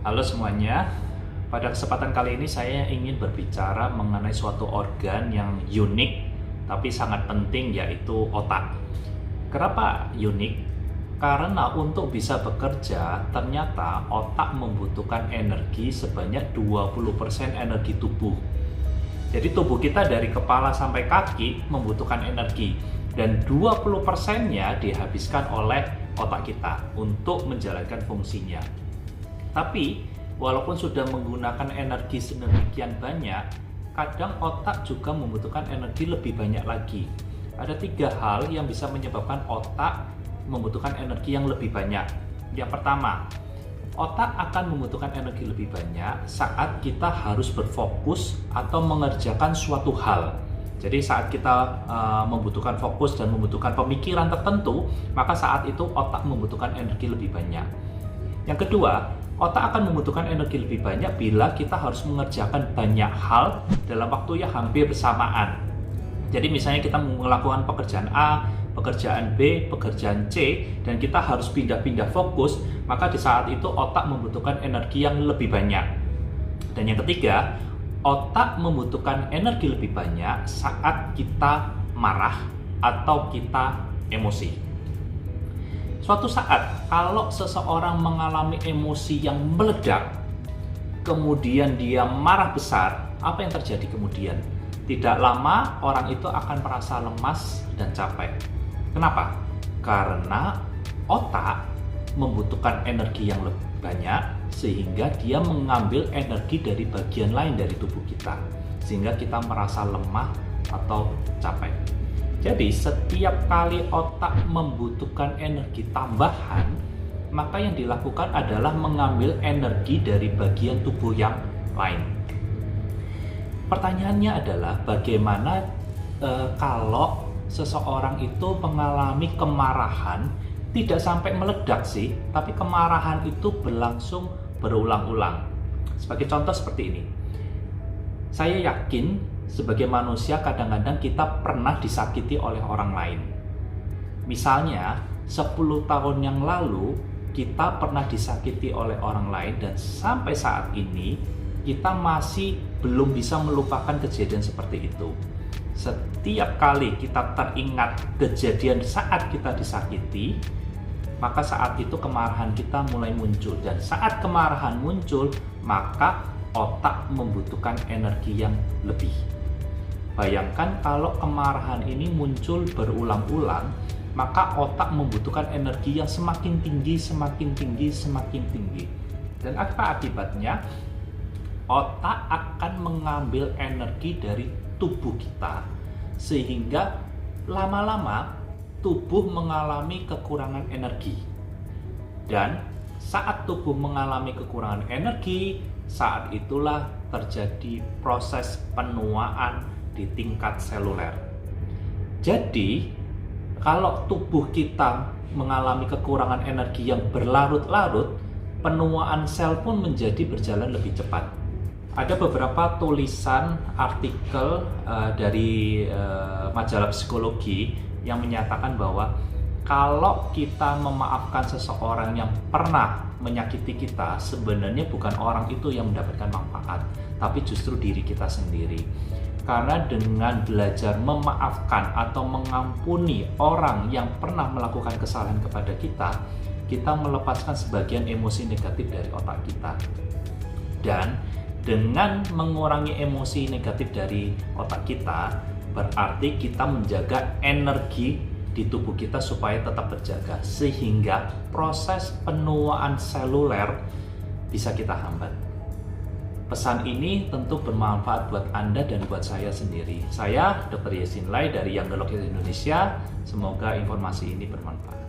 Halo semuanya, pada kesempatan kali ini saya ingin berbicara mengenai suatu organ yang unik tapi sangat penting, yaitu otak. Kenapa unik? Karena untuk bisa bekerja ternyata otak membutuhkan energi sebanyak 20% energi tubuh. Jadi tubuh kita dari kepala sampai kaki membutuhkan energi dan 20%-nya dihabiskan oleh otak kita untuk menjalankan fungsinya. Tapi, walaupun sudah menggunakan energi sedemikian banyak, kadang otak juga membutuhkan energi lebih banyak lagi. Ada 3 hal yang bisa menyebabkan otak membutuhkan energi yang lebih banyak. Yang pertama, otak akan membutuhkan energi lebih banyak saat kita harus berfokus atau mengerjakan suatu hal. Jadi saat kita membutuhkan fokus dan membutuhkan pemikiran tertentu, maka saat itu otak membutuhkan energi lebih banyak. Yang kedua, otak akan membutuhkan energi lebih banyak bila kita harus mengerjakan banyak hal dalam waktu yang hampir bersamaan. Jadi misalnya kita melakukan pekerjaan A, pekerjaan B, pekerjaan C, dan kita harus pindah-pindah fokus, maka di saat itu otak membutuhkan energi yang lebih banyak. Dan yang ketiga, otak membutuhkan energi lebih banyak saat kita marah atau kita emosi. Suatu saat, kalau seseorang mengalami emosi yang meledak, kemudian dia marah besar, apa yang terjadi kemudian? Tidak lama, orang itu akan merasa lemas dan capek. Kenapa? Karena otak membutuhkan energi yang lebih banyak, sehingga dia mengambil energi dari bagian lain dari tubuh kita, sehingga kita merasa lemah atau capek. Jadi setiap kali otak membutuhkan energi tambahan, maka yang dilakukan adalah mengambil energi dari bagian tubuh yang lain. Pertanyaannya adalah bagaimana kalau seseorang itu mengalami kemarahan, tidak sampai meledak sih, tapi kemarahan itu berlangsung berulang-ulang. Sebagai contoh seperti ini. Saya yakin sebagai manusia kadang-kadang kita pernah disakiti oleh orang lain. Misalnya 10 tahun yang lalu kita pernah disakiti oleh orang lain dan sampai saat ini kita masih belum bisa melupakan kejadian seperti itu. Setiap kali kita teringat kejadian saat kita disakiti, maka saat itu kemarahan kita mulai muncul, dan saat kemarahan muncul maka otak membutuhkan energi yang lebih. Bayangkan kalau kemarahan ini muncul berulang-ulang, maka otak membutuhkan energi yang semakin tinggi, semakin tinggi, semakin tinggi. Dan apa akibatnya? Otak akan mengambil energi dari tubuh kita, sehingga lama-lama tubuh mengalami kekurangan energi. Dan saat tubuh mengalami kekurangan energi, saat itulah terjadi proses penuaan di tingkat seluler. Jadi, kalau tubuh kita mengalami kekurangan energi yang berlarut-larut, penuaan sel pun menjadi berjalan lebih cepat. Ada beberapa tulisan artikel dari majalah psikologi yang menyatakan bahwa kalau kita memaafkan seseorang yang pernah menyakiti kita, sebenarnya bukan orang itu yang mendapatkan manfaat, tapi justru diri kita sendiri. Karena dengan belajar memaafkan atau mengampuni orang yang pernah melakukan kesalahan kepada kita, kita melepaskan sebagian emosi negatif dari otak kita. Dan dengan mengurangi emosi negatif dari otak kita, berarti kita menjaga energi di tubuh kita supaya tetap terjaga, sehingga proses penuaan seluler bisa kita hambat. Pesan ini tentu bermanfaat buat Anda dan buat saya sendiri. Saya Dr. Yasin Lai dari Young Doctor Indonesia. Semoga informasi ini bermanfaat.